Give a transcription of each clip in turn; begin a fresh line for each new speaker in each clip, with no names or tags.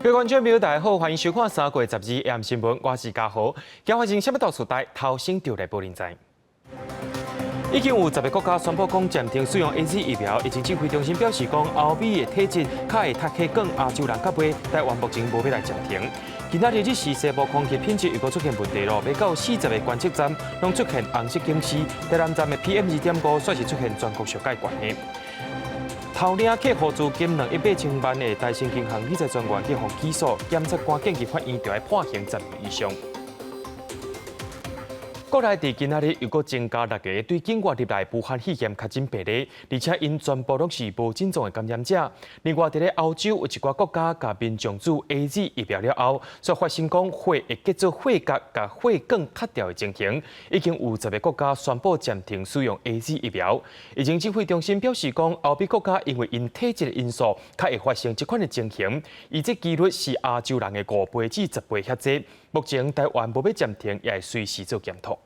各位观众朋友，大家好，欢迎收看3月12日暗新闻，我是嘉豪。今发生什么大事代？头先就来报您知。已经有10个国家宣布讲暂停使用 AZ 疫苗，疫情指挥中心表示讲，欧美的体质较会读气管亚洲人较袂，台湾目前无要来暂停。今仔日是西部空气品质又搁出现问题咯，要到40个观测站拢出现红色警示，台南站的 PM2.5算是出现全国上界悬的。头领客户资金280万的台新银行理财专员去互起诉，检察官建议法院就要判刑10年以上。国内伫今仔日又搁增加6个对境外入来武汉肺炎确诊病例，而且因全部拢是无症状的感染者。另外，伫咧欧洲有一寡国家甲民众注 AZ 疫苗了后，所发生讲血会结做血疙，甲血管塌掉的情形，已经有10个国家宣布暂停使用 AZ 疫苗。疫情指挥中心表示讲，欧美国家因为因体质的因素，较会发生这款的情形，而这几率是亚洲人的5倍至10倍遐济。目前台湾无要暂停，也会随时做检讨。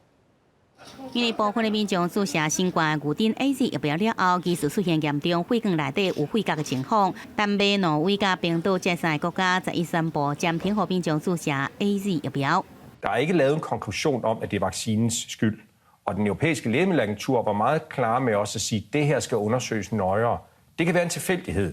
因为部分的民众注射新冠牛津 AZ 疫苗了后，疑似出现严重血管内底有血疙的情况。但美、挪威甲冰岛这3个國家在宣布暫停給民眾注射 AZ 疫苗。
Der er ikke lavet en konklusion om, at det er vaccinens skyld. Og den europæiske lægemiddelagentur var meget klar med også at sige, at det her skal undersøges nøjere. Det kan være en tilfældighed.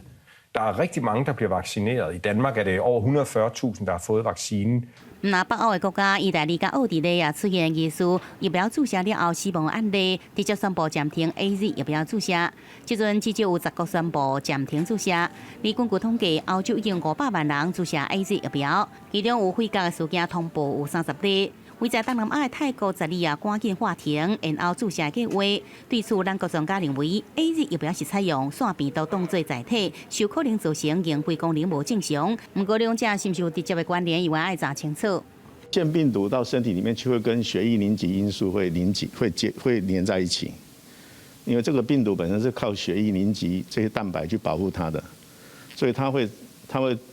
Der er rigtig mange, der bliver vaccineret. I Danmark er det over 140.000, der har fået vaccinen.
那北欧的国家，意大利甲奥地利也出现疑似疫苗注射了后死亡案例，直接宣布暂停 AZ 疫苗注射。即阵至少有10国宣布暂停注射。而根据统计，欧洲已经500万人注射 AZ 疫苗，其中有血疙的事件通报有30例。位在东南亚的泰国10日赶紧划停然后注射计划。对此，咱国专家认为 ，AZ 疫苗是采用腺病毒当作载体，有可能造成凝血功能无正常。不过，两者是不是有直接的关联，以外要查清楚。
腺病毒到身体里面去，会跟血液凝集因素会连在一起，因为这个病毒本身是靠血液凝集这些蛋白去保护它的，所以它会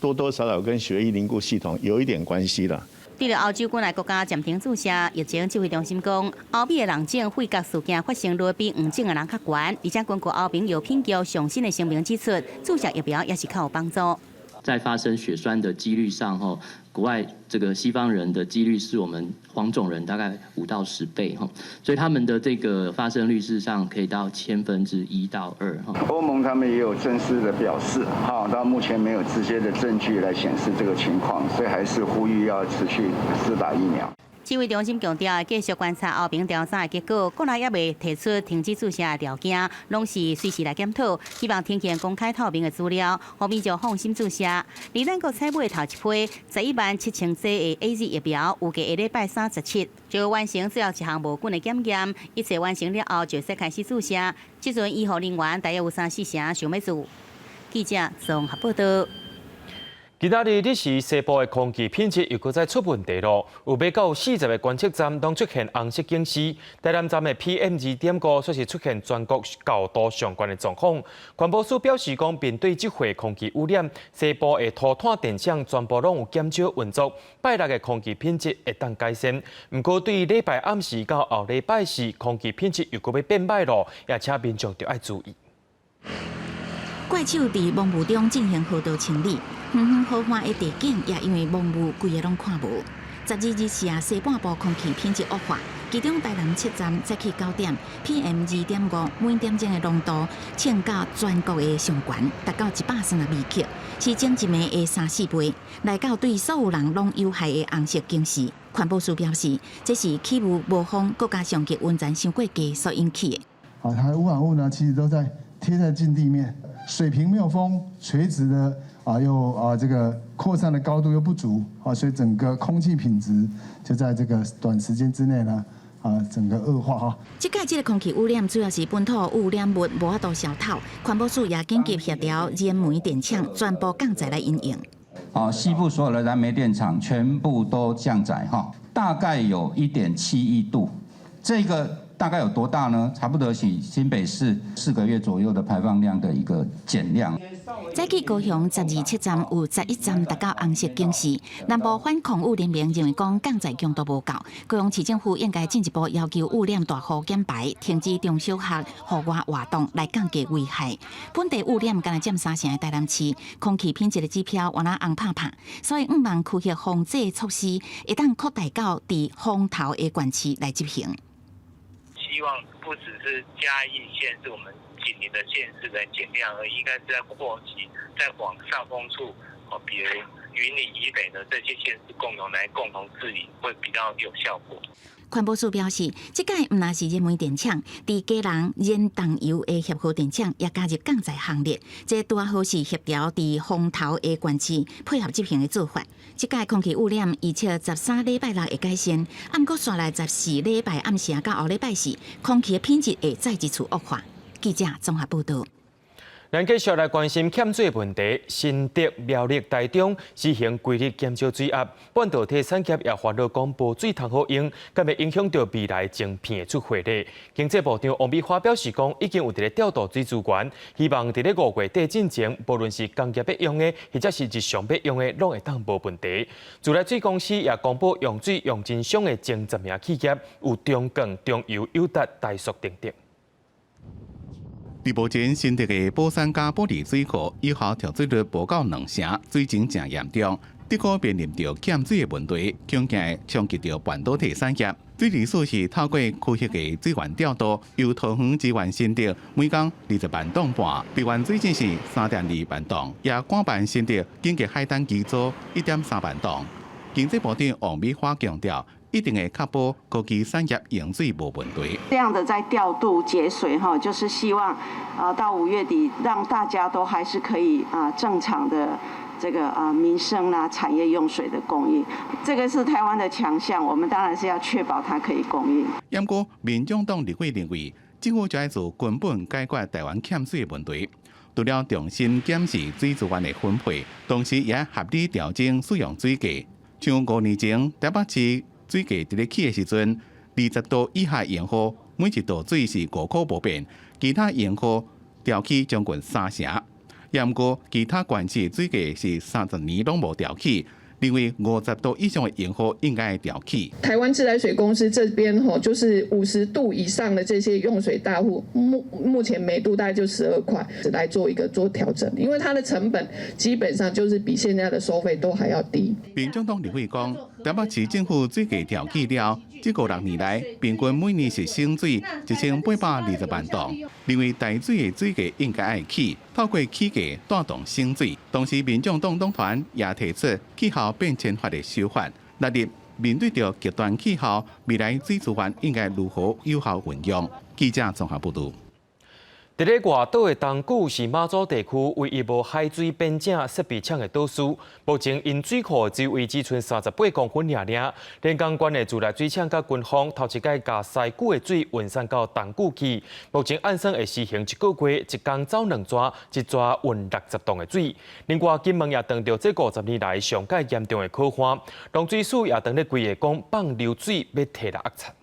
多多少少跟血液凝固系统有一点关系了。
对了，欧洲几个国家暂停注射，疫情指挥中心讲，欧美的人种血疙事件发生率比黄种的人较悬，而且根据欧盟药品局上新的声明指出，注射疫苗也是较有帮助。
在发生血栓的几率上，国外这个西方人的几率是我们黄种人大概5到10倍，所以他们的这个发生率事实上可以到1/1000到2。
欧盟他们也有正式的表示，到目前没有直接的证据来显示这个情况，所以还是呼吁要持续施打疫苗。
指挥中心强调，继续观察欧盟调查的结果，国内也未提出停止注射的条件，拢是随时来检讨，希望提供公开透明的资料，让民众放心注射。而咱国采买头一批117000剂的 AZ 疫苗，预计下礼拜37就完成最后一项无菌的检验，一切完成了后就开始注射。即阵医护人员大约有3、4成想要做。记者综合报道。
今仔日是西部的空气品质又搁再出问题咯，有要到40个观测站拢出现红色警示，台南站的 PM2.5却是出现全国高度相关的状况。环保署表示讲，面对这回空气污染，西部的涂炭电厂全部拢有减少运作，拜6的空气品质会当改善。不过，对于礼拜暗时到后礼拜四，空气品质又搁要变歹咯，也请民众要爱注意。
怪手伫蒙雾中进行河道清理，远远好看的地景也因为蒙雾规个拢看无。12日西半部空气品质恶化，其中台南7站早起9点 PM2.5每点钟的浓度升到全国的上悬，达到130微克，是前一暝的3、4倍，来到对所有人拢有害的红色警示。环保署表示，这是气雾无风，国家上级温泉伤过低所引起的。
它的污染物呢，其实都在贴在近地面。水平没有风，垂直的又这个扩散的高度又不足所以整个空气品质就在这个短时间之内呢整个恶化
这届这个空气污染主要是本土污染物无法度消透，环保署也紧急协调燃煤电厂全部降载来运营。
西部所有的燃煤电厂全部都降载大概有1.7亿度，这个大概有多大呢？差不多是新北市4个月左右的排放量的一个减量。
早起高雄12站有11站达到红色警示，南部反空污联盟认为讲降载强度无够，高雄市政府应该进一步要求污染大户减排，停止中小学户外活动来降低危害。本地污染敢若占3成的台南市，空气品质的指标原来红拍拍，所以5万区域防治措施会当扩大到伫风头的县市来执行。
希望不只是嘉义县是我们紧邻的县市来减量而已，应该是在扩及再往上风处，比如云林以北的这些县市共同治理，会比较有效果。
环保署表示，这届唔那是燃煤电厂，伫家人燃动油的协和电厂也加入降载行列，这拄好是协调伫风头的县市配合执行的做法。这届空气污染预测13礼拜6会改善，暗过刷来14礼拜暗时到后礼拜4，空气的品质会再一次恶化。记者综合报道。
咱继续来关心欠水问题。新竹、苗栗、台中实行规律减少水压，半导体产业也烦恼讲无水通好用，敢会影响到未来晶片的出货率。经济部长王美花表示讲，已经有伫咧调度水资源，希望伫咧5月底之前，无论是工业要用的，或者是日常要用的，拢会当无问题。自来水公司也公布用水用真少的前10名企业，有中鋼、中油、友达、大属等等。
伫目前新竹的宝山加玻璃水库有效调水率无到2成，水情正严重，的确面临着欠水的问题，恐惊冲击到半导体产业。水利署是透过区域的资源调度，由桃园支援新竹，每工20万吨半，备完水井是3.2万吨，也管办新竹紧急海胆机组1.3万吨。经济部长王美花强调，一定会确保高级产业用水无问题。
这样的在调度节水就是希望到5月底让大家都还是可以正常的这个民生产业用水的供应，这个是台湾的强项，我们当然是要确保它可以供应。
不过，民众党立委认为，政府才做根本解决台湾欠水的问题。除了重新检视水资源的分配，同时也合理调整使用水价。像5年前台北市水价伫咧起的时阵，20度以下盐户每一度水是5块无变，其他盐户调起将近3成。也毋过，其他县市水价是30年拢无调起。认为50度以上的盐户应该调起。
台湾自来水公司这边就是50度以上的这些用水大户，目前每度大概就12块，来做调整，因为它的成本基本上就是比现在的收费都还要低。
民众党立委讲，台北市政府水价调起了，这5-6年来平均每年是省水1820万吨，认为台水的水价应该爱起，透过起价带动省水。同时，民众党党团也提出气候变迁法的修法，纳入面对着极端气候，未来水资源应该如何有效运用。记者综合报道。
伫咧外岛的东莒是马祖地区唯一无海水边境设备厂的岛屿，目前因水库只位只剩38公分尔。连江县的自来水厂甲军方头一届甲西谷的水运送到东莒去，目前按算会实行1个月，一天走2抓，一抓运60吨的水。另外，金门也遇到这50年来上界严重的渴旱，农水署也当咧规划讲放流水要提来压产。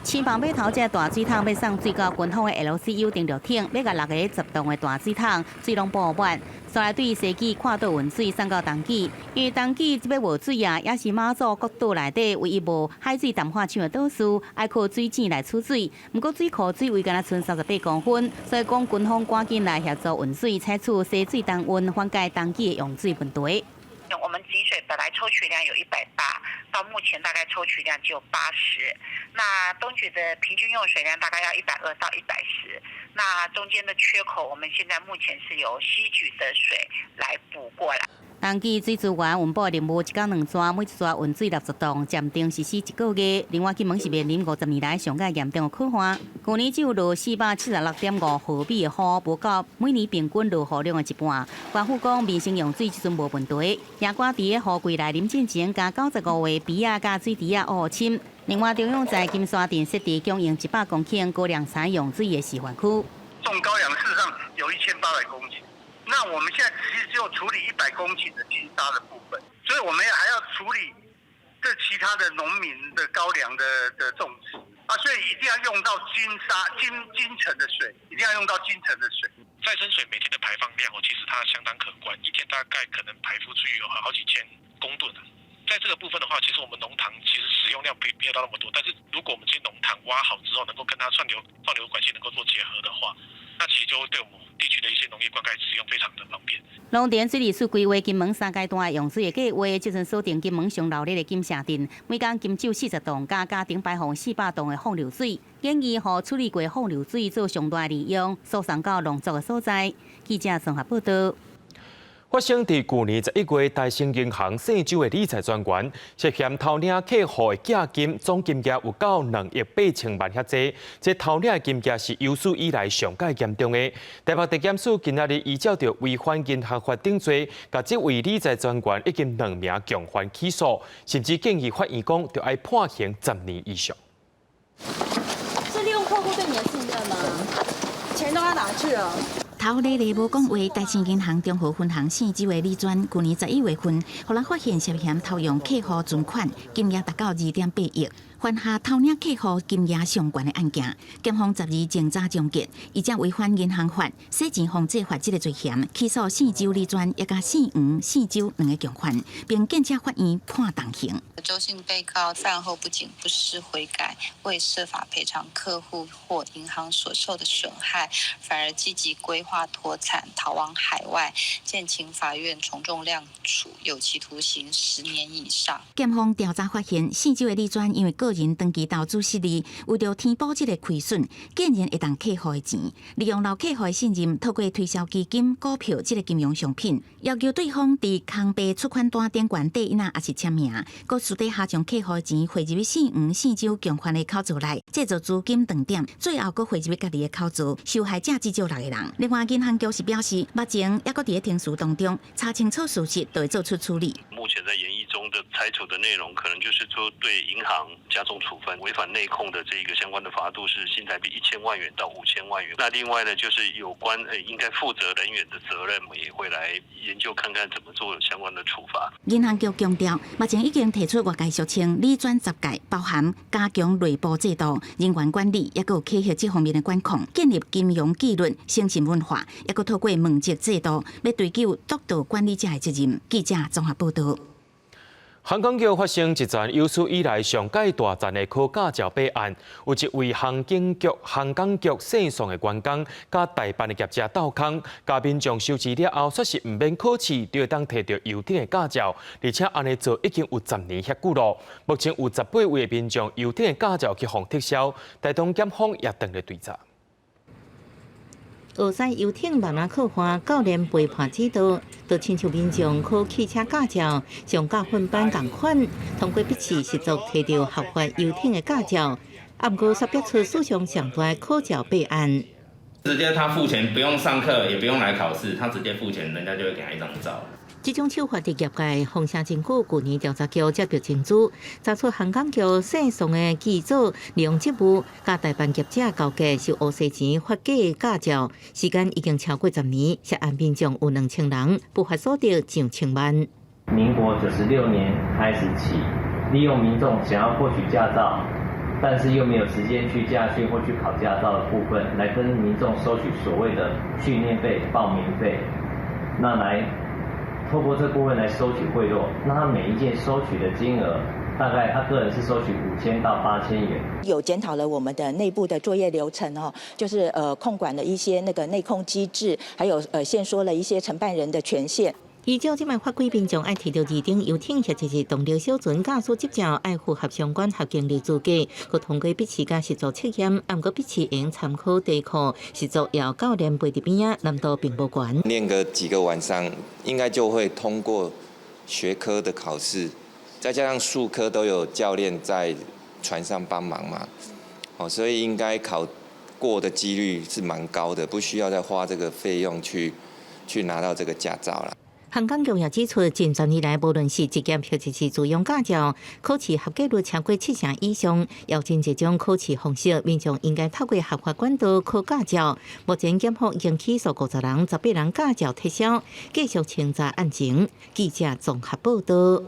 青浜码头这大水桶要送水到军方的 LCU 登陆艇，要甲6个10吨的大水桶水拢补满，所来对西基跨岛运水送到东基，因为东基这边无水也是马祖国岛内底唯一无海水淡化厂的岛屿，爱靠水井来储水。不过水库水位敢若剩38公分，所以讲军方赶紧来协助运水，采取西水东运，缓解东基的用水问题。
我们井水本来抽取量有180，到目前大概抽取量只有80。那东莒的平均用水量大概要120到110。那中间的缺口，我们现在目前是由西莒的水来补过来。
东基水资源运补任务1天2抓，每一抓运水60吨，暂定实施1个月。另外，金门是面临50年来上界严重的渴旱，去年只有落476.5毫米的雨，无到每年平均落雨量的一半。官府讲民生用水即阵无问题，也赶伫个雨柜内啉进前加95位鼻仔加水池乌深。另外，中央在金沙镇设置供应100公顷高量产用水的示范区。
种高粱事实上有1800公顷。那我们现在只有处理100公顷的金沙的部分，所以我们还要处理这其他的农民的高粱的种植所以一定要用到金层的水，一定要用到金层的水。
再生水每天的排放量其实它相当可观，一天大概可能排出去有好几千公吨。在这个部分的话，其实我们农塘其实使用量没有到那么多，但是如果我们这些农塘挖好之后，能够跟它放流管线能够做结合的话，那其实就会对我们地区的一些农业灌溉使用非常的方便。
农田水利署规划金门3阶段的用水的计划，即阵锁定金门上闹热的金社镇，每天金酒40栋，加家庭排放400栋的放流水，建议予处理过放流水做上大利用，输送到农作的所在。记者综合报道。
发生在去年11月，大兴银行姓周的理财专员涉嫌偷领客户的假金，总金额有到2亿8千万遐济。这偷领的金额是有史以来上界严重的。台北地检署今日依照着违反银行法定罪，甲这位理财专员已经2名共犯起诉，甚至建议法院讲就要判刑10年以上。
是利用客户对你的信任吗？钱都要哪去了？
偷咧咧无讲话，大兴银行中和分行姓周的李专，去年11月份，互人发现涉嫌偷用客户存款，金额达到2.8亿。犯下偷领客户金额相关的案件，检方12前早终结，以将违反银行法、洗钱防治法这个罪嫌，起诉姓周李专也甲姓吴、姓周2个共犯，并建请法院判重刑。
周姓被告犯后不仅不思悔改，未设法赔偿客户或银行所受的损害，反而积极规划脱产，逃往海外，建请法院从重量处有期徒刑10年以上。
检方调查发现，姓周的李专因为个人登记投资失利，为了填补这个亏损，竟然会当客户的钱，利用老客户的信任，透过推销基金、股票这个金融商品，要求对方伫空白出款单点关底也是签名，佮私底下将客户的钱汇入姓吴、姓周共犯的口座内，制造资金断点，最后佮汇入家己的口座。受害者至少6个人。另外，银行局是表示，目前也佮伫咧庭事当中查清楚事实，就会做出处理。
目前在研议中的裁处的内容，可能就是说对银行加重处分，违反内控的这个相关的罚度是新台币1000万元到5000万元。那另外呢，就是有关应该负责人员的责任，我们也会来研究看看怎么做相关的处罚。
银行局强调，目前已经提出外界肃清理专10届，包含加强内部制度、人员管理，也有企业这方面的管控，建立金融纪律、诚信文化，也有透过问责制度，要追究督导管理者的责任。记者综合报道。
香港局发生一桩有史以来上界大战的考驾照弊案，有一位香港局姓宋的员工，甲代办的业者斗空，甲民众收钱了后，说是唔免考试，就当摕到邮电的驾照，而且安尼做已经有10年遐久咯。目前有18位的民众邮电的驾照去互撤销，台东检方也当咧追查。
学西邮艇慢慢考化教练陪伴指导，都亲像民众考汽车驾照，上教训班同款，通过笔试实作摕到合法邮艇的驾照。啊，不过，煞逼出史上上大的考照弊案。
直接他付钱，不用上课，也不用来考试，他直接付钱，人家就会给他一张照。
这种手法伫业界风声真久，去年调查局接到情资，查出香港局姓宋的记者利用职务，甲代办业者交价收乌西钱发假的驾照，时间已经超过10年，涉案民众有2000人，不法所得上千万。
民国96年开始起，利用民众想要获取驾照，但是又没有时间去驾训或去考驾照的部分，来跟民众收取所谓的训练费、报名费，那来透过这部分来收取贿赂，那他每一件收取的金额，大概他个人是收取5000到8000元。
有检讨了我们的内部的作业流程哦，就是控管了一些那个内控机制，还有限缩了一些承办人的权限。
依照这摆法规，民众爱摕到2等邮艇或者是动力小船驾驶执照，爱符合相关学经历资格，佮通过笔试甲实作测验。啊，不过笔试用参考题库，实作要教练陪伫边啊，难度并不悬。
练个几个晚上，应该就会通过学科的考试，再加上术科都有教练在船上帮忙嘛，所以应该考过的几率是蛮高的，不需要再花这个费用去拿到这个驾照了。
香港局也指出，近10年来，无论是职业或者是自用驾照，考试合格率超过70%以上。要进这种考试方式，民众应该透过合法管道考驾照。目前检方已经起诉50人，18人驾照撤销，继续清查案情。记者综合报道。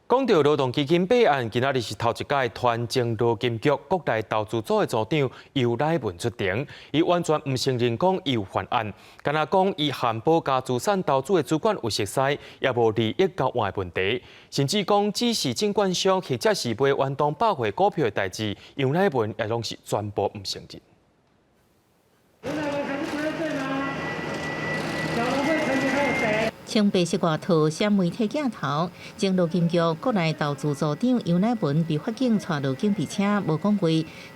讲到劳动基金备案，今仔日是头一届团结劳金局国内投资组的组长尤乃文出庭，伊完全唔承认讲伊有犯案，敢若讲伊含保家资产投资的主管有熟悉，也无利益交换的问题，甚至讲只是证券商或者是买远东百汇股票的代志，尤乃文也拢是全部唔承认。
穿白色外套、闪媒体镜头，前劳金局国内投资组长尤乃文被法警带入警备车，无讲话，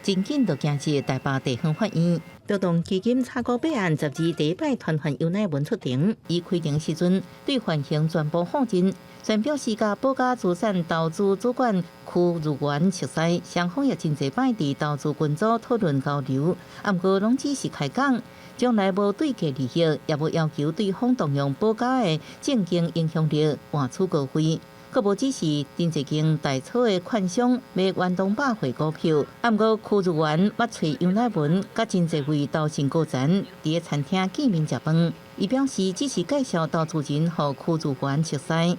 真紧就行至台北地方法院。劳动基金查股备案12第一摆传唤尤乃文出庭，伊开庭时阵对犯行全部否认，宣表示甲保家资产投资主管区入员熟悉，双方也真侪摆伫投资群组讨论交流，毋过拢只是开讲。 将来无对价利益，也无要求对方动用保家的政经影响力换取高费，佫无只是真侪间大草的券商买远东百汇股票。毋过区入员捌找尤乃文，甲真侪位投信股前伫个餐厅见面食饭，伊表示只是介绍投资人互区入员熟悉。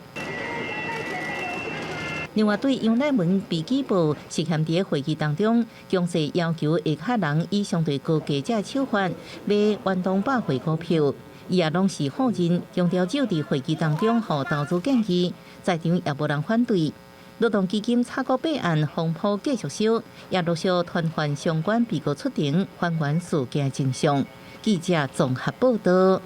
另外，对尤乃文被举报涉嫌伫会议当中强势要求下卡人以相对高价者手法买远东百汇股票，伊也拢是否认，强调只有伫会议当中互投资建议，在场也无人反对。劳动基金查股备案风波继续烧，也陆续传唤相关被告出庭，还原事件真相。记者综合报道。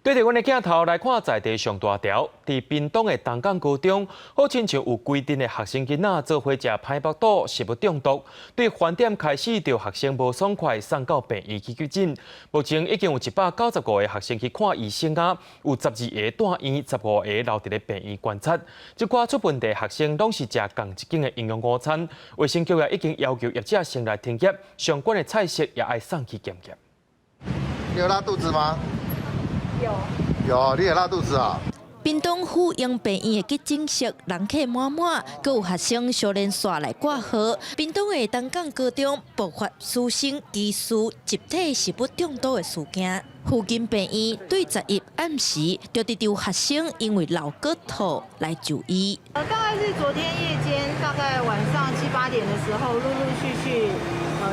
对着阮的镜头来看在地上大条，伫屏东的东港高中，好亲像有规定的学生囡仔做伙食排腹肚，食物中毒，对饭店开始着学生无爽快，送到病院去急诊。目前已经有195个学生去看医生啊，有12个住院，15个留伫咧病院观察。即寡出问题学生拢是食同一间的营养午餐，卫生局也已经要求业者先来停业，相关的菜色也爱送去检验。
你有拉肚子吗？ 有，你也拉肚子啊？
屏东府营病院的急诊室人客满满，阁有学生小连线来挂号。屏东的东港高中爆发师生疑似集体食物中毒的事件。附近病院对11暗时就得到学生因为老骨头来就医。
大概是昨天夜间，大概晚上7、8点的时候，陆陆续续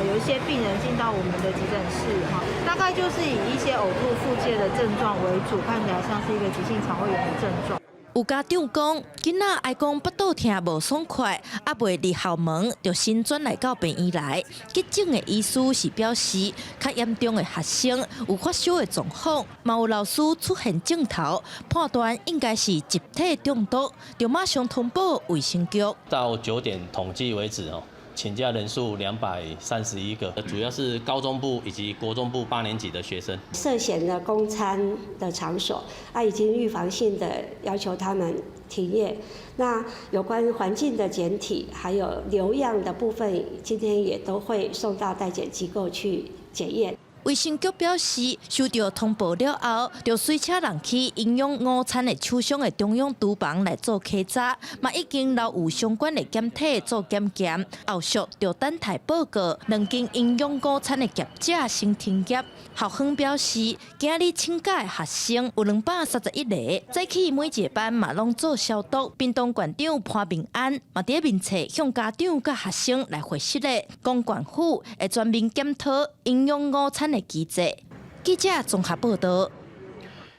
有一些病人进到我们的急诊室哈，大概就是以一些呕吐、腹泻的症状为主，看起来像是一个急性肠胃炎的症状。
有家长讲，囡仔爱讲腹肚痛无爽快，还未入校门就先转来到病院来。急诊的医师是表示，较严重的学生有发烧的状况，嘛有老师出现镜头，判断应该是集体中毒，就马上通报卫生局。
到9点统计为止哦。 请假人数231个，主要是高中部以及国中部8年级的学生。
涉嫌的供餐的场所，已经预防性的要求他们停业。那有关环境的检体，还有流样的部分，今天也都会送到代检机构去检验。
卫生局表示，收到通报了后，就随车人去营养午餐的厂商的中央厨房来做稽查，嘛已经留有相关的检体做检验，后续就等待报告。2间营养午餐的业者先停业。校方表示，今日请假的学生有231个，早起每一个班嘛拢做消毒。屏东县长潘bình安嘛伫面册向家长甲学生来回释咧，讲县府会全面检讨营养午餐的机制。记者综合报道。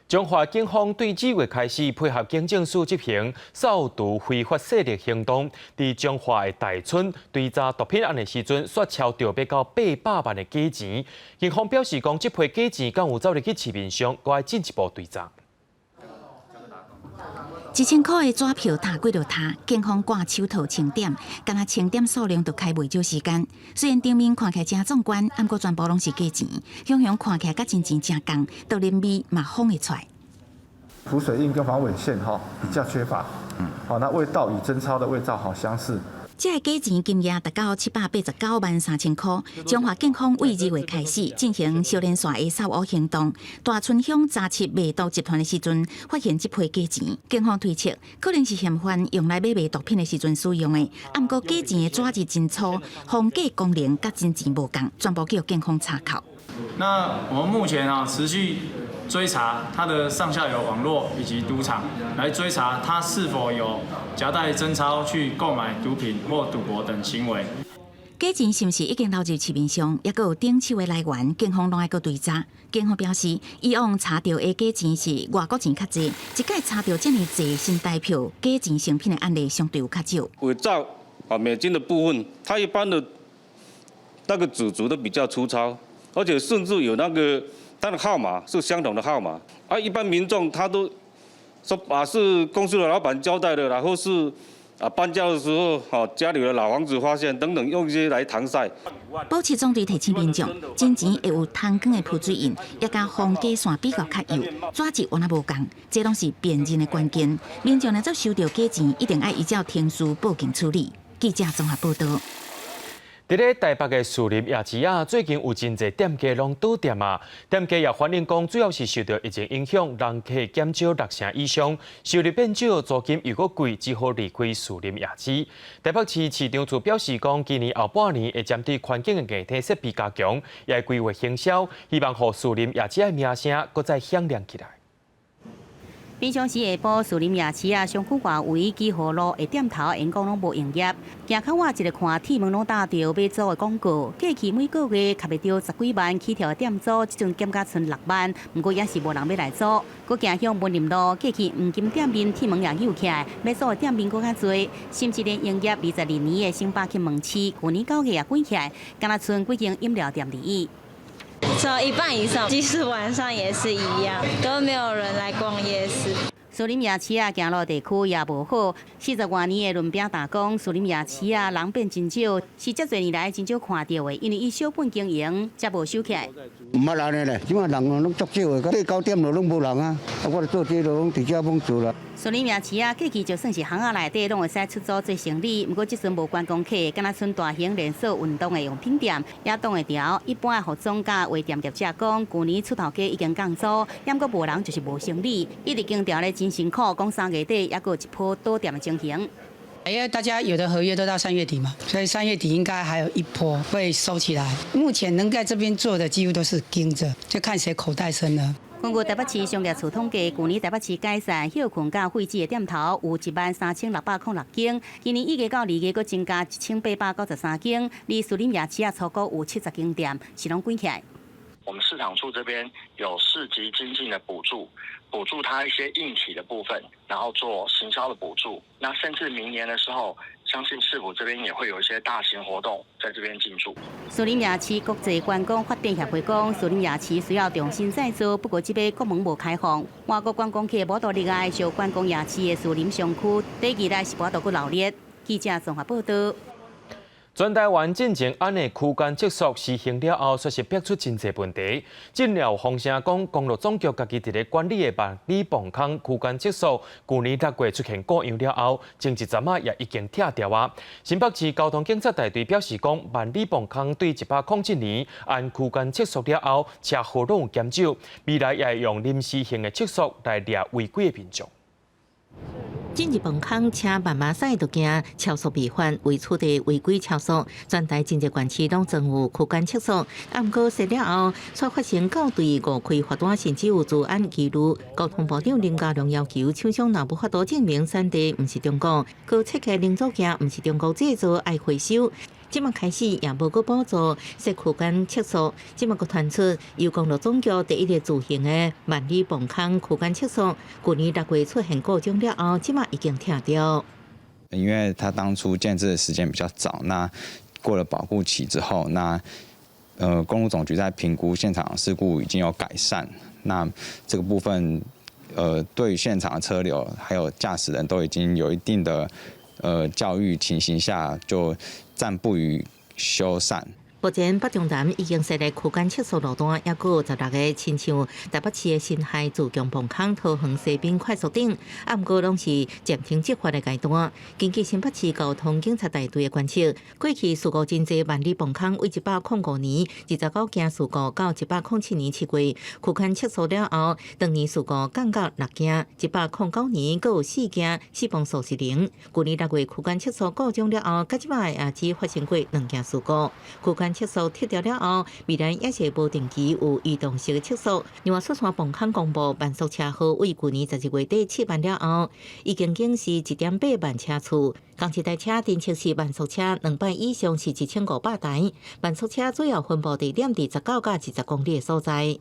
中华警方对2月开始配合警政署执行扫毒非法势力行动，伫中华的大村追查毒品案的时阵，煞超着要到800万的假钱。警方表示，讲这批假钱敢有走入去市面上，搁要进一步追查。
1000块的纸票踏过就踏，警方挂手套清点，敢若清点数量就开袂少时间。虽然场面看起来真壮观，不过全部拢是假钱，雄雄看起来甲真钱真共，都连味嘛放会出来。
浮水印跟防伪线比较缺乏，好，那味道与真钞的味道好相似。
这个假钱金额达到789万3000块。中华警方为2月开始进行小连线的扫污行动，大村乡查缉卖毒集团的时阵，发现这批假钱。警方推测，可能是嫌犯用来买卖毒品的时阵使用的。不过假钱的纸质真粗，防假功能甲真钱无共，全部叫警方查扣。
那我们目前持续
追查它的上下游网络以及赌场，来追查它是否有夹带真钞去购买毒品或赌博等行为。
假钱是毋是已经流入市面上，也有顶手的来源，警方拢爱个追查。警方表示，以往查到的假钱是外国钱较济，一届查到这么济新台票假钱成品的案例相对有较少。
伪造美金的部分，它一般的那个纸质都比较粗糙，而且甚至有它的号码是相同的号码，一般民众他都说是公司的老板交代的，然后是搬家的时候家里的老房子发现等等，用一些来搪塞。
保持总队提醒民众，真钱会有贪光的铺水印，也甲防假线比较较幼，纸质原来无共，这拢是辨认的关键。民众若做收到假钱，一定要依照程序报警处理。记者综合报道。
伫咧台北的士林夜市最近有真侪店家拢倒店店家也反映讲，主要是受到疫情影响，人客减少60%以上，收入变少，租金又搁贵，只好离开士林夜市。台北市市长处表示讲，今年后半年会针对环境的硬体设备加强，也会规划行销，希望让士林夜市的名声搁再响亮起来。
平常时下晡，士林夜市上区外围几号路的店头因讲拢无营业，行较我一个看铁门拢打着要租的广告，过去每个月卡袂到10几万起跳的店租，即阵减到剩6万，不过也是无人要来租。佮行向文林路，过去黄金店面铁门也扭起来，要租的店面佮较多，甚至连营业22年的星巴克门市，去年9月也关起来，敢若剩几间饮料店而已。
少一半以上，即使晚上也是一样，都没有人来逛夜市。
士林夜市行路地区也无好，40多年的轮饼打工，士林夜市人变真少，是这侪年来真少看到的，因为伊小本经营，才无收起来。
唔捌人的咧，即马人拢足少的，到9点就拢无人啊，我做这都拢伫遮帮做啦。
士林夜市过去就算是巷仔内底拢会使出租做生意，不过即阵无观光客，敢若剩大型连锁运动的用品店也挡会牢。一般的服装甲鞋店业者讲，去年出头价已经降租，抑过无人就是无生意，一直经调咧真辛苦，讲3月底也有一波倒店的情形。
因为大家有的合约都到3月底嘛，所以3月底应该还有一波会收起来。目前能在这边做的几乎都是盯着，就看谁口袋深了。
根据台北市商业处统计，去年台北市解散、休困甲废止的店头有13606间，今年1月到2月佫增加1893间，离士林夜市超过有70间店是拢关起来。
我们市场处这边有市级经济的补助它一些硬体的部分，然后做行销的补助。那甚至明年的时候，相信市府这边也会有一些大型活动在这边进驻。
士林夜市国际观光发展协会讲，士林夜市需要重新再造，不过这边国门无开放，外国观光客无多热爱小观光夜市的士林商区，第二代是无多个闹热。记者综合报道。
全台湾进前安的区间测速实行了后，确实逼出真侪问题。近了风声讲，公路总局家己伫咧管理的万里磅坑区间测速，去年6月出现故障了后，前一站也已经拆掉新北市交通警察大队表示讲，万里磅坑对107年按区间测速了后，车祸拢有减少，未来也会用临时性的测速来抓违规的民众。
进入磅坑车慢慢驶就惊超速违反，为处理违规超速，全台真侪县市拢装有区间测速。不过设了后，却发生校对误开罚单，甚至有治安记录。交通部长林佳龙要求厂商若无法度证明产地毋是中国，佮切开零组件毋是中国制造，爱回收。即马开始也无个补助设区间测速，即马个传出由公路总局第一个自行的万里磅坑区间测速，去年6月出现故障了后，即马已经拆掉。
因为它当初建制的时间比较早，那过了保护期之后，那公路总局在评估现场事故已经有改善，那这个部分对于现场的车流还有驾驶人都已经有一定的教育情形下，就暂不予修缮。
目前北中南已经设立区间测速路段，也有16个，亲像台北市的新海自强磅坑、桃园西滨快速顶，不过拢是暂停执法的阶段。根据新北市交通警察大队的观测，过去事故真侪万里磅坑为105年29件事故到107年7月，区间测速了后，当年事故降到6件，109年各有4件，死亡数是0。去年6月区间测速故障了后，到即摆也只发生过2件事故，区间管测速撤掉了后，未来也是无定期有移动式的测速。另外，四川磅康公布慢速车号为去年11月底7万了后，已经警示1.8万车次。港一台车电测试慢速车200以上是1500台，慢速车主要分布地点伫19到20公里的所在。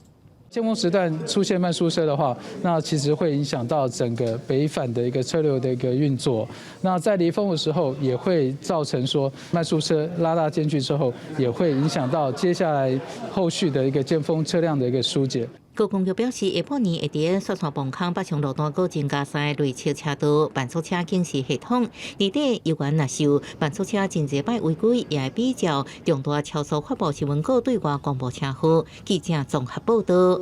尖峰时段出现慢速车的话，那其实会影响到整个北返的一个车流的一个运作。那在离峰的时候，也会造成说慢速车拉大间距之后，也会影响到接下来后续的一个尖峰车辆的一个疏解。
高公局表示，下半年会伫四川磅康北上路段各增加3个类车车道慢速车警示系统。年底有关若受慢速车真侪摆违规，也会比较重大超速发布新闻稿对外公布车祸。记者综合报道。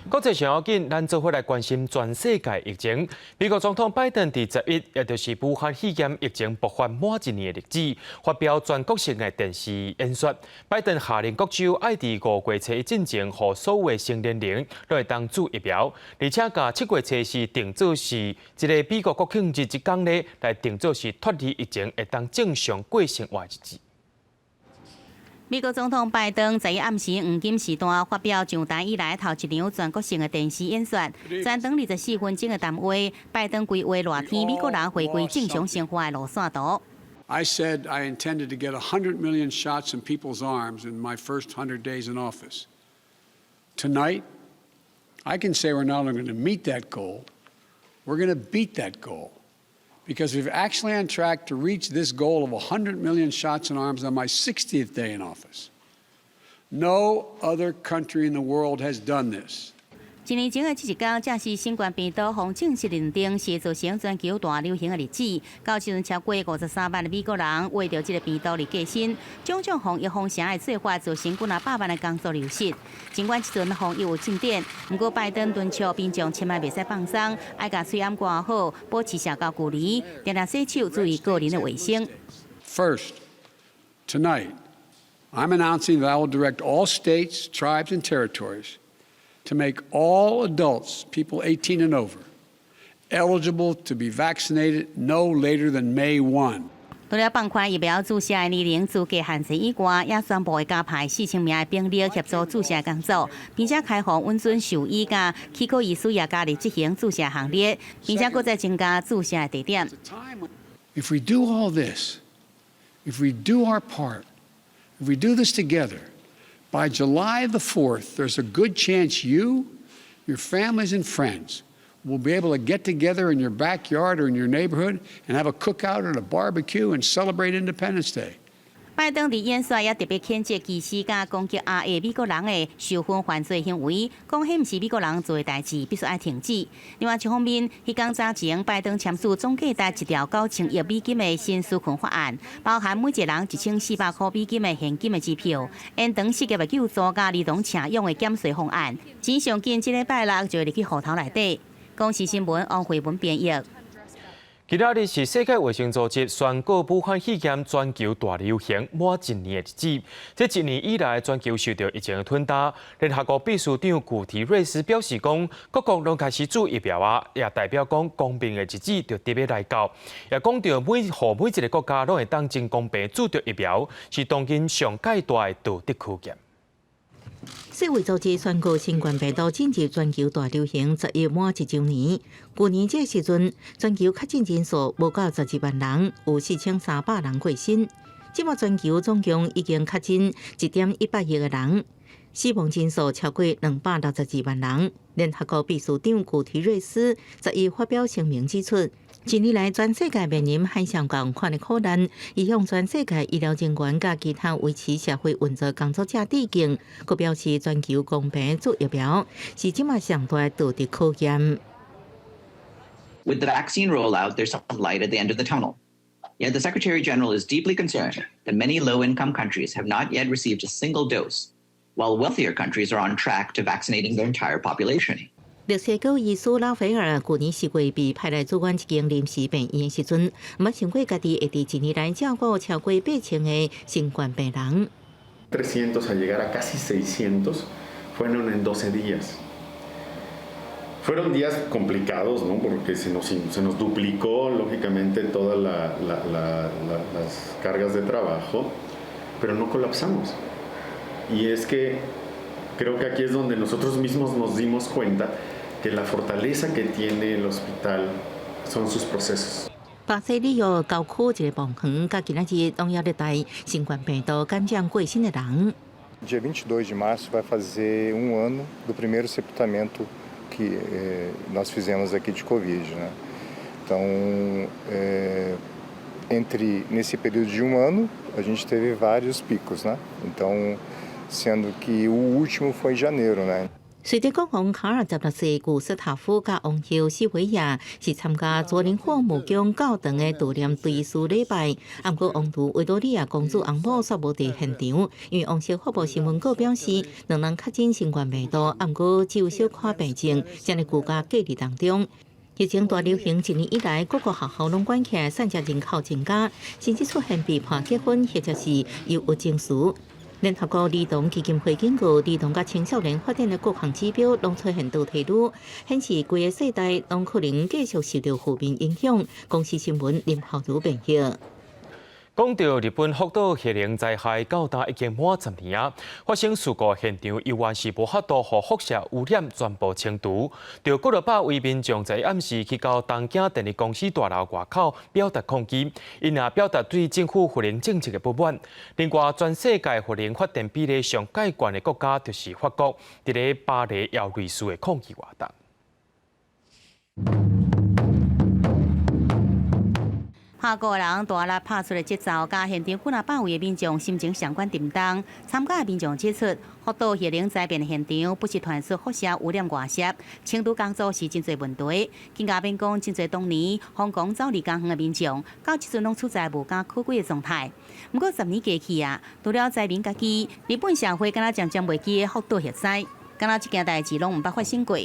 国际上要紧，咱做伙来关心全世界疫情。美国总统拜登伫11，也就是武汉肺炎疫情爆发满1年的日子，发表全国性的电视演说。拜登下令各州爱伫5月初进前，予所有成年人都会当注疫苗，而且甲7月初是定做是一个美国国庆日一天咧，来定做是脱离疫情会当正常过生活日子。
美国总统拜登在暗时黄金时段发表上台以来头一场全国性的电视演说，专长24分钟的谈话，拜登规划热天美国人回归正常生活的路线图。
I said I intended to get 100 million shots in people's arms in my first 100 days in office. Tonight, I can say we're not only going to meet that goal, we're going to beat that goal. Because we're actually on track to reach this goal of 100 million shots in arms on my 60th day in office. No other country in the world has done this.
一年前的这一天，正是新冠病毒方正式认定是造成全球大流行的日子。到时阵，超过53万的美国人为着这个病毒而过身，种种防疫封城的做法造成几百万的工作流失。尽管这阵防疫有进展，不过拜登敦促民众千万袂使放松，爱甲嘴掩挂好，保持社交距离，定定洗手，注意个人的卫生。
First, tonight, I'm announcing that I will direct all states, tribes, and territories to make all adults, people 18 and over, eligible to be vaccinated no later than May 1.
除了放宽疫苗注射的年龄资格限制以外，也宣布会加派4000名的兵力协助注射工作，并且开放温准兽医甲气管医师也加入执行注射行列，并且搁再增加注射的地点。
If we do all this, if we do our part, if we do this together, by July the 4th, there's a good chance you, your families and friends will be able to get together in your backyard or in your neighborhood and have a cookout or a barbecue and celebrate Independence Day.
拜登伫演说也特别谴责歧视甲攻击美国人的受婚犯罪行为，讲迄毋是美国人做的代志，必须爱停止。另外一方面，迄天早前拜登签署总价值1条9000亿美金的新纾困法案，包含每一个人1400块美金的现金的支票，延长失业的救助甲儿童请用的减税方案，钱上近这礼拜6就会入去户头内底。公视新闻王慧文编译。
今仔日是世界卫生组织宣告武汉肺炎全球大流行满1年的日子。这1年以来，全球受到疫情的吞打。联合国秘书长古提瑞斯表示讲，各国拢开始注疫苗啊，也代表讲公平的日子就特别来到。也讲到每一个国家拢会当真公平注着疫苗，是当今上界大的道德考验。
世卫组织宣告新冠病毒进入全球大流行11满1周年。去年这时阵，全球确诊人数无到12万人，有4300人过身。即卖全球总共已经确诊1.1亿个人，死亡人数超过262万人。联合国秘书长古提瑞斯11发表声明指出，一年来全世界面临海上共款的苦难，伊向全世界医疗人员甲其他维持社会运作工作者致敬。佮表示全球公平注疫苗是即卖上大的道德考验。
With the vaccine rollout, there's some light at the end of the tunnel. Yet the Secretary General is deeply concerned that many low-income countries have not yet received a single dose, while wealthier countries are on track to vaccinating their entire population.
绿色狗医师拉斐尔去年4月被派来主管一间临时病院的时阵，捌想过家己会伫1年来照顾超过8000个新冠病人。
300 a llegar a casi 600 fueron en 12 días. Fueron días complicados, ¿no? Porque se nos duplicó lógicamente todas las cargas de trabajo, pero no colapsamos. Y es que creo que aquí es donde nosotros mismos nos dimos cuenta que la fortaleza que tiene el hospital son sus procesos.
巴西里约郊区一个房园，甲今仔日农业热带新冠病毒感染过身的人。
Dia 22 de março vai fazer ano do primeiro sepultamento que nós fizemos aqui de Covid, né? Então, nesse período de ano, a gente teve vários picos, né? Então, sendo que o último foi em janeiro, né?
随着国王卡尔16世古斯塔夫甲王后西维亚是参加佐林霍木宫教堂的悼念追思礼拜，不过王储维多利亚公主翁某煞无伫现场，因为王室发布新闻稿表示，两人确诊新冠病毒，不过只有小可病症，正在居家隔离当中。疫情大流行1年以来，各个学校拢关起来，散家人口增加，甚至出现被判结婚或者是忧郁症史。联合国儿童基金会警告，儿童甲青少年发展的各项指标拢出现倒退率，显示规个世代拢可能继续受到负面影响。公司新闻林浩如评析。
讲到日本福岛核能灾害到达已经满10年啊，发生事故现场依然是无法度互辐射污染全部清除，就几百位民众在暗时去到东京电力公司大楼外口表达抗议，因也表达对政府核能政策的不满。另外，全世界核能发电比例上介悬的国家就是法国，伫咧巴黎也类似的抗议活动。
法国人大力拍出的节奏，甲现场几百位的民众心情相关震动。参加的民众指出，福岛核能灾变的现场不是传出辐射污染外泄，清除工作是真侪问题。更加变讲，真侪当年香港走离工园的民众，到即阵拢处在无家可归的状态。不过10年过去啊，除了灾民家己，日本社会敢若渐渐袂记的福岛核灾，敢若这件代志拢毋捌发生过。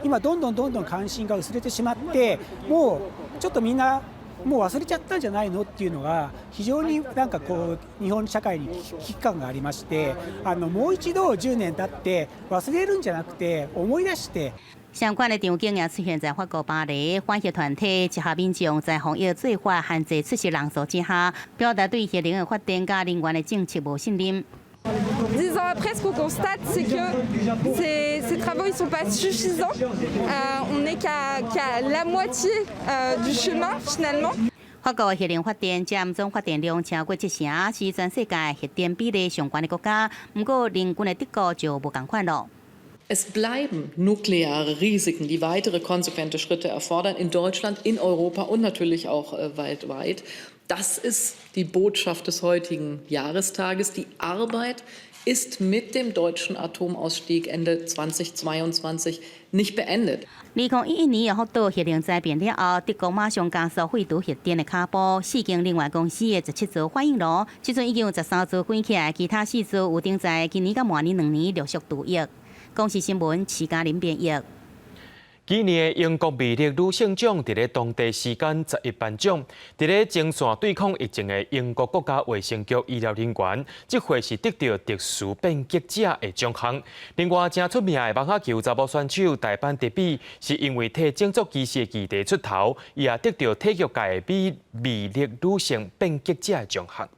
今どんどん関心が薄れてしまって、もうちょっとみんなもう忘れちゃったんじゃないのっていうのが非常になんかこう日本社会に危機感がありまして、もう一度10年経って忘れるんじゃなくて思い出して。
相关的场景也出现在法国巴黎，反核团体集合民众在防疫做法限制出席人数之下，表达对核能的发展甲能源的政策无信任。
10 ans après, ce qu'on constate, c'est que ces travaux ils sont pas suffisants. On n'est qu'à la moitié du chemin finalement.
法国核能发电占总发电量超过70%，是全世界核电比例上悬的国家。不过，邻近的德国就无同款咯。
Es bleiben nukleare Risiken, die weitere konsequente Schritte erfordern in Deutschland, in Europa und natürlich auch weltweit. Das ist die Botschaft des heutigen Jahrestages. Die Arbeit ist mit dem deutschen Atomausstieg Ende 2022 nicht beendet.
2011年福岛核能灾变了后，德国马上加速废除核电的卡布，四间另外公司的17座反应炉，即阵已经有13座关起来，其他4座有定在今年到明年2年陆续除役。公司新闻，徐嘉玲编译。
今年的英国魅力女性奖伫咧当地时间11颁奖，伫咧前线对抗疫情的英国国家卫生局医疗人员，这回是得到特殊变革者的奖项。另外，正出名的网球球查某选手大阪德比，是因为替种族歧视的议题出头，伊也得到体育界的魅力女性变革者的奖项。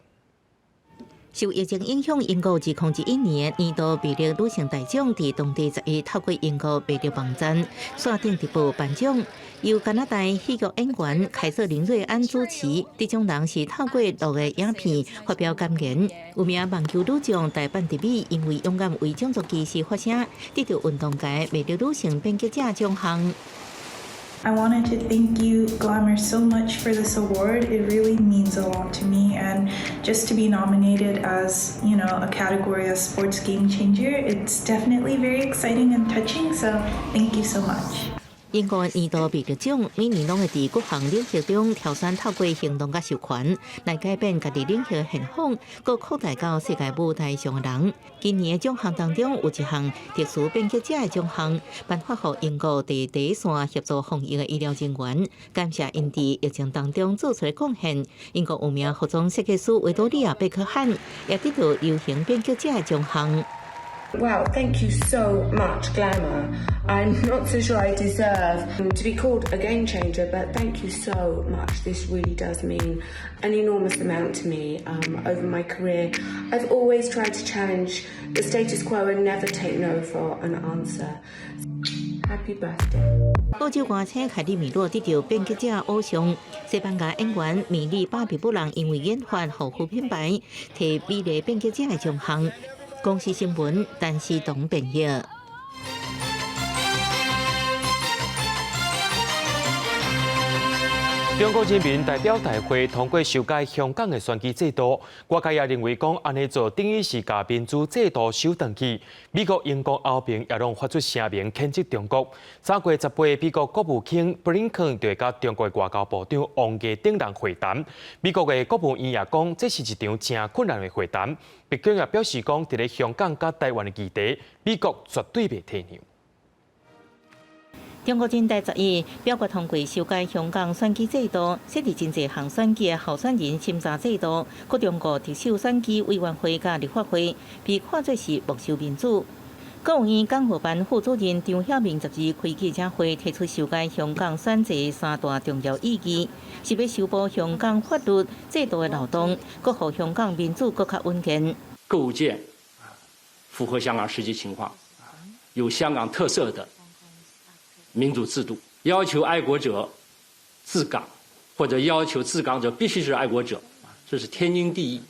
受疫情影响，英国2021年年度魅力女性大奖伫当地11透过英国魅力网站锁定直播颁奖，由加拿大戏剧演员凯瑟琳瑞安主持。得奖人是透过录的影片发表感言。有名网球女将大阪德比因为勇敢为种族歧视发声，得到运动界魅力女性变革者奖项。
I wanted to thank you, Glamour, so much for this award. It really means a lot to me, and just to be nominated as, a category as sports game changer, it's definitely very exciting and touching, so thank you so much.
英国年度魅力奖每年拢会伫各项领域中挑选透过行动甲授权来改变家己领域现况，搁扩大到世界舞台上的人。今年的奖项当中有一项特殊变革者的奖项，颁发予英国第一线协助防疫的医疗人员，感谢因伫疫情当中做出的贡献。英国有名服装设计师维多利亚贝克汉也得到流行变革者的奖项。
Wow, thank you so much, Glamour. I'm not so sure I deserve to be called a game changer, but thank you so much. This really does mean an enormous amount to me over my career. I've always tried to challenge the status quo and never take no for an answer. Happy birthday.
澳洲歌星凯莉米洛得到编剧者偶像，西班牙演员米莉巴比布朗因为演法护肤品牌，提美丽编剧者的奖项。公司新闻，但是同朋友。
中国人民代表大会通过修改香港的选举制度，外界也认为讲安尼做等于是把民主制度收回去。美国、英国后边也拢发出声明谴责中国。3月18日，美国国务卿布林肯就甲中国外交部长王毅等人会谈。美国的国务院也讲，这是一场真困难的会谈。北京也表示讲，伫咧香港甲台湾的议题，美国绝对袂退让。
中国人大10日表决通过修改香港选举制度，设立真侪项选举的候选人审查制度，各中国特首选举委员会甲立法会被看作是没收民主。国务院港澳办副主任张晓明10日开记者会，提出修改香港选制3大重要意义，是要修补香港法律制度的漏洞，搁互香港民主更加稳健。
构建符合香港实际情况、有香港特色的民主制度，要求爱国者治港，或者要求治港者必须是爱国者，这是天经地义。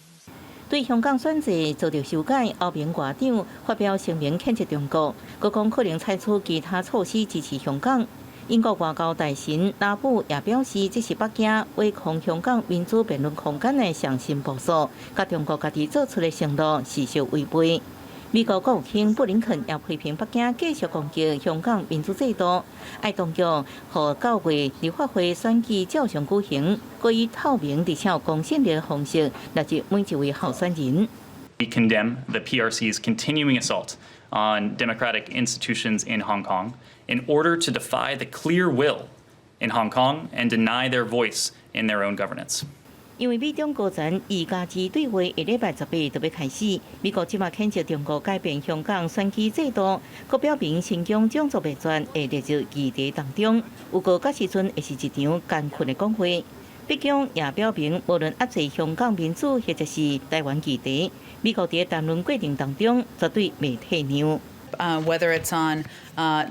对香港选制做着修改，澳门外长发表声明谴责中国，各讲可能采取其他措施支持香港。英国外交大臣拉布也表示，这是北京违抗香港民主辩论空间的上新部署，甲中国家己做出的承诺事实违背。美国国务卿布林肯也批评北京继续攻击香港民主制度，爱当局和9月立法会选举照常举行，可以透明而且公信力的方式来接每一位候选人。
We condemn the PRC's continuing assault on democratic institutions in Hong Kong in order to defy the clear will in Hong Kong and deny their voice in their own governance.
因为美中高层2加2对话下礼拜18就要开始，美国即马谴责中国改变香港选举制度，佮表明新疆种族灭绝会列入议题当中，有个甲时阵会是一场艰困的讲话。北京也表明，无论压制香港民主或者是台湾议题，美国伫谈论过程当中绝对袂退让。
Whether it's on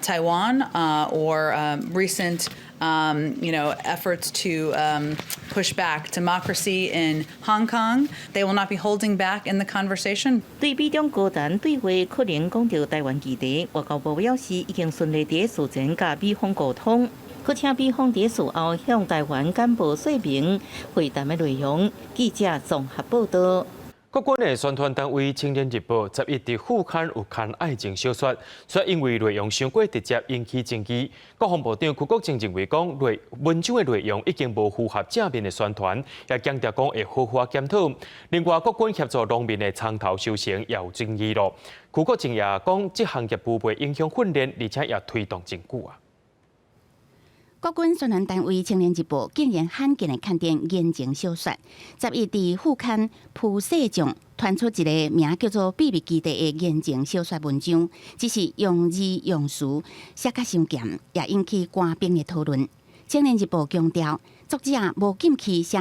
Taiwan or recent efforts to push back democracy in Hong Kong, they will not be holding back in the conversation.
对美中高层对话可能讲到台湾议题，外交部表示已经顺利伫事前甲美方沟通，佮请美方伫事后向台湾简报说明会谈的内容。记者综合报道。
国军的宣传单位《青年日报》11日副刊有刊爱情小说，却因为内容伤过直接引起争议。国防部长邱国正认为讲文章的内容已经无符合正面的宣传，也强调讲会好好检讨。另外，国军协助农民的长头修成也有争议咯。邱国正也讲，这项业务袂影响训练，而且也推动真久啊。
国军宣传单位《青年日报》竟然罕见的刊登言情小说，11日伫副刊铺世上传出一个名叫做《秘密基地》的言情小说文章，只是用字用词写甲伤咸，也引起官兵的讨论。《青年日报》强调，作者无禁去写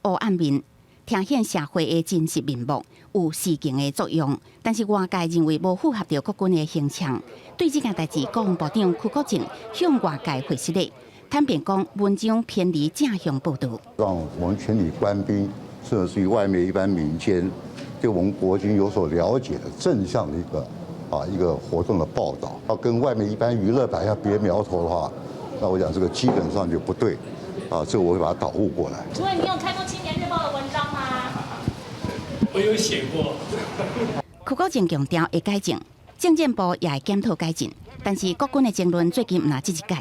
黑暗面，凸显社会的真实面目，有示警的作用。但是外界认为无符合着国军的形象。对这件代志，国防部长邱国正向外界回释了。坦白讲，文章偏离正向报道，
让我们全体官兵，甚至于外面一般民间，对我们国军有所了解的正向的一个活动的报道，要跟外面一般娱乐摆下别苗头的话，那我讲这个基本上就不对，这个我会把它导入过来。
主任，你有看过《青年日报》的文章吗？
我有写过。
邱国正强调会改进，政见部也会检讨改进，但是国军的争论最近唔拿这一届。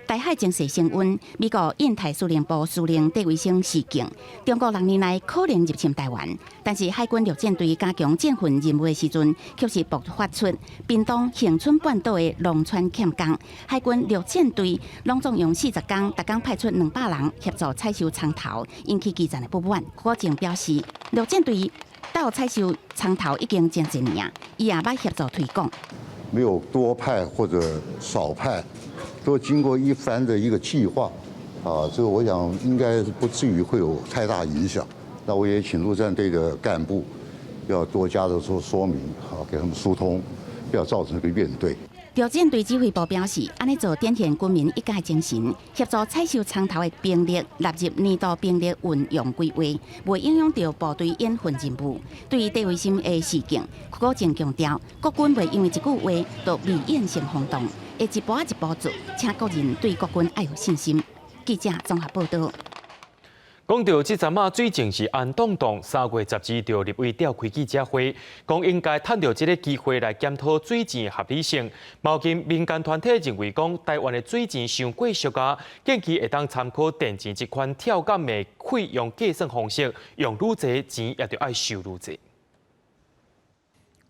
台海情势升温，美国印太司令部司令戴维森示警，中国6年来可能入侵台湾。但是海军陆战队加强建训任务的时阵，却是爆发出屏东恒春半岛的农村欠工。海军陆战队拢总用40天，逐天派出200人协助采收长头，引起基层的不满。郭靖表示，陆战队到采收葱头已经真侪年，伊也要协助推广。
没有多派或者少派，都经过一番的一个计划，这个我想应该不至于会有太大影响。那我也请陆战队的干部要多加的说明，给他们疏通，不要造成一个怨怼。
调整队指挥部表示，安尼做展现军民一家精神，协助采收葱头的兵力纳入年度兵力运用规划，未影响到部队演训任务。对于地位性的事件，国政强调，国军袂因为一句话就未演成轰动，会一步一步做，请国人对国军要有信心。记者综合报道。
讲到这阵啊，最近是安栋栋3月12就立委召开记者会，讲应该趁着这个机会来检讨水钱的合理性。毛今民间团体认为讲，台湾的水钱伤过俗啊，建议会当参考电钱这款跳减的费用计算方式，用愈侪钱也就爱收愈侪。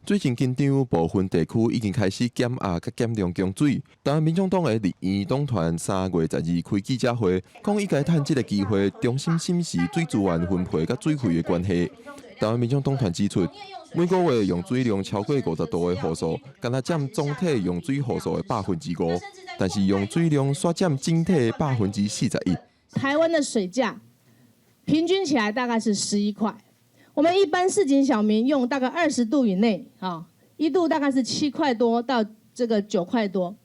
最近紧张部分地区已经开始减压甲减量供水，但民众党的立院党团3月12开记者会，讲应该趁这个机会重新审视水资源分配甲水费的关系。但民众党团指出，每个月用水量超过50度的户数，敢若占总体用水户数的5%，但是用水量却占整体的41%。
台湾的水价平均起来大概是11块。我们一般市井小民用大概20度以内，1度大概是7块多到这个9块多。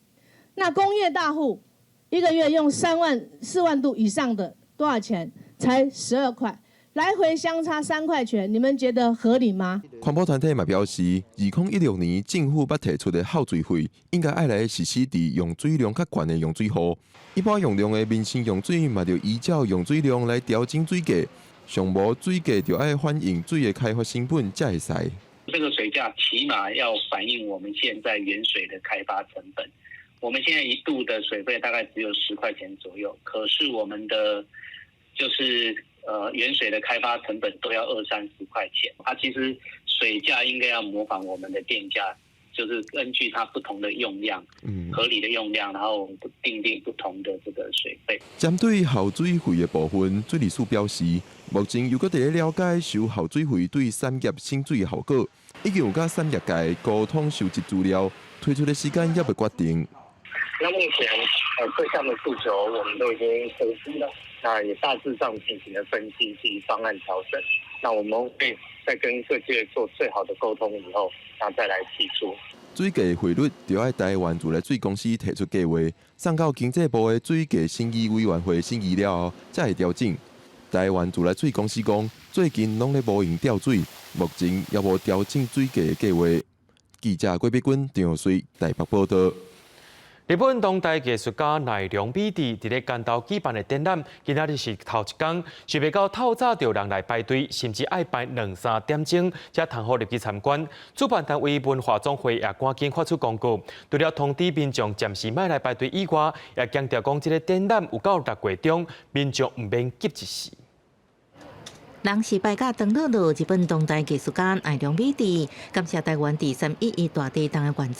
那工业大户一个月用4万度以上的多少钱？才12块，来回相差3块钱，你们觉得合理吗？
环保团体嘛表示，2016年政府捌提出的耗水费，应该爱来实施伫用水量较悬的用水户。一般用量的民生用水嘛，就依照用水量来调整水价。上无水价就要反映水的开发成本才会使。
这个水价起码要反映我们现在原水的开发成本。我们现在1度的水费大概只有10块钱左右，可是我们的就是原水的开发成本都要20-30块钱。其实水价应该要模仿我们的电价。就是根据它不同的用量，合理的用量，然后定不同的这个水费。
针对耗水费的部分，水利署表示，目前又搁在了解收耗水费对产业省水的效果，已经有甲产业界沟通收集资料，推出的时间也未决定。
那目前各项的诉求我们都已经核实了，那也大致上进行了分析及方案调整。那我们会在跟各界做最好的沟通以后，那再来提出。
水价汇率就要台湾自来水公司提出计划，送到经济部的水价审议委员会审议了后，才会调整。台湾自来水公司讲，最近拢咧无用调水，目前也无调整水价的计划。记者郭碧君、张水台北报道。
日本当代艺术家奈良美智伫咧干道举办的展览，今仔日是头一天，想袂到透早就有人来排队，甚至爱排2-3点钟才通好入去参观。主办单位文化总会也赶紧发出公告，除了通知民众暂时莫来排队以外，也强调讲，这个展览有到6月中，民众唔免急一时。
人是拜甲长乐路日本当代艺术家奈良美智，感谢台湾第311大地震的援助，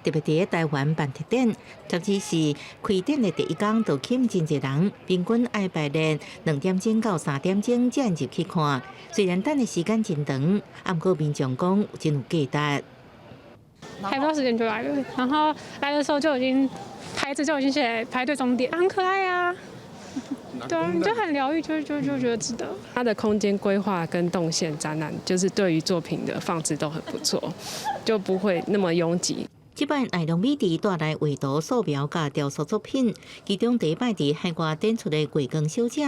特别伫台湾办特展，甚至是开展的第一天就吸引真侪人，平均爱排练2点钟到3点钟才入去看。虽然等的时间真长，不过民众讲真有价值。
还不到时间就来了，然后来的时候就已经牌子就已经写排队终点，很可爱啊。对啊，你就很疗愈，就觉得值得。它的空间规划跟动线展览，就是对于作品的放置都很不错，就不会那么拥挤。
这摆奈良美智带来画图、素描甲雕塑作品，其中第一摆伫海外展出的《月光小姐》。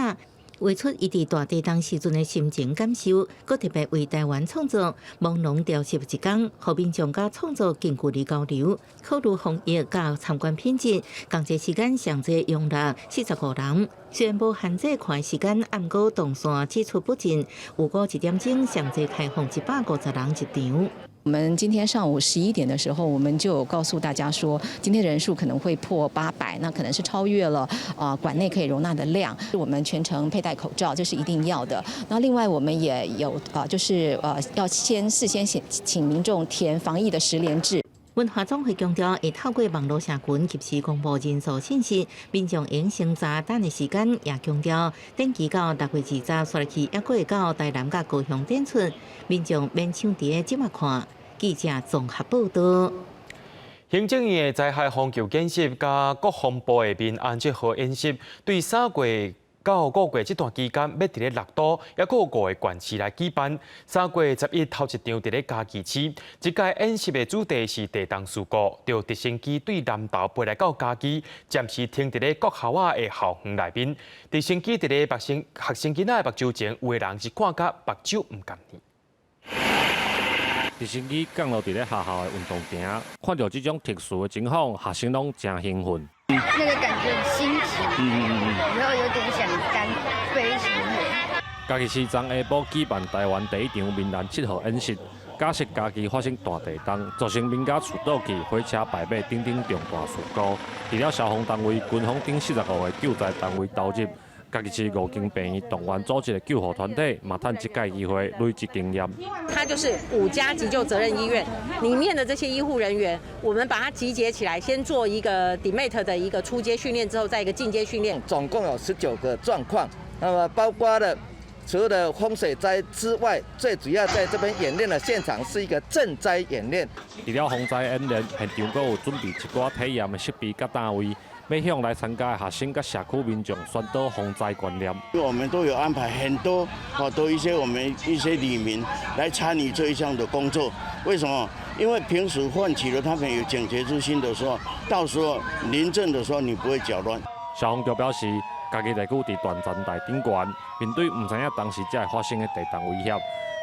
画出伊伫大地震时阵的心情感受，佮特别为台湾创作朦胧调摄一天，互民众甲创作近距离交流。考虑防疫甲参观品质，工作时间上侪用了45人。虽然无限制看时间，不过动线指出不尽，有过1点钟上侪开放150人一场。
我们今天上午11点的时候，我们就有告诉大家说，今天人数可能会破800，那可能是超越了馆内可以容纳的量。我们全程佩戴口罩，这是一定要的。那另外我们也有要事先请民众填防疫的10连制。
文化总会强调，会透过网络社群及时公布人数信息，民众应先查等的时间，也强调登记到6月20日，率去1个到台南甲高雄展出，民众免抢伫即马看。记者综合报道。
行政院的灾害防救演习甲国防部的民安结合演习，对3月到5月这段期间，要伫咧6都也个5个县市来举办。3月11头一场伫咧嘉义市，这届演习的主题是地动事故，由直升机对南投飞来到嘉义，暂时停伫咧国校仔的校园内面。直升机伫咧学生囡仔的目睭前，有的人是看甲目睭唔甘呢。
直升机降落伫咧学校的运动场，看到这种特殊的情况，学生拢真兴奋。
那个感觉很新奇，然后有点想飞行员。
嘉义市昨下晡举办台湾第一场民安7号演习，假设嘉义发生大地震，造成民家厝倒去、火车败马等重大事故，除了消防单位、军方等45个救灾单位投入。嘉义市5间病院动员组织的救护团队，嘛趁这届机会累积经验。
它就是5家急救责任医院里面的这些医护人员，我们把它集结起来，先做一个 DMAT 的一个初阶训练，之后再一个进阶训练。
总共有19个状况，那么包括了除了风水灾之外，最主要在这边演练的现场是一个赈灾演练。
除了风灾演练，现场阁有准备一寡体验的设备甲单位。要向来参加的学生跟社区民众宣导防灾观念。
我们都有安排很多都一些里民来参与这一项的工作。为什么？因为平时唤起了他们有警觉之心的时候，到时候临阵的时候你不会搅乱。
消防局表示，家己地区伫断层带顶悬，面对唔知影当时才会发生的地动威胁，